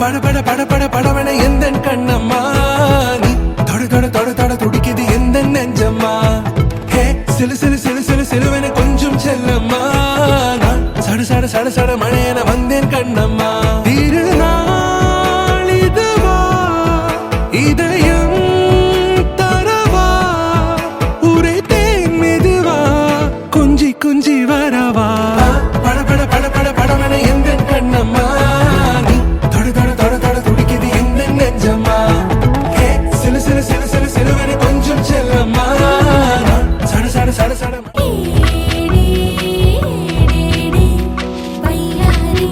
பட பட பட படவன எந்தன் கண்ணம்மா நீ தொட தொட தொட தொட துடிக்குது எந்தன் நெஞ்சம்மா ஹே சிலு சிலு சிலு சிலு சிலுவென கொஞ்சம் செல்லம்மா நான் சட சட சட சட மழையென வந்தேன் கண்ணம்மா திருநாள் இதுவா இதயம் தரவா உரைத்தேன் மெதுவா கொஞ்சி கொஞ்சி வரவா பட பட பட பட படவன எந்தன் கண்ணம்மா நீ தொட தொட தொட தொட துடிக்குது எந்தன் நெஞ்சம்மா ஹே சிலு சிலு சிலு சிலு சிலுவென கொஞ்சம் செல்லம்மா நான் சட சட சட சட பையாரி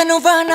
తనువాన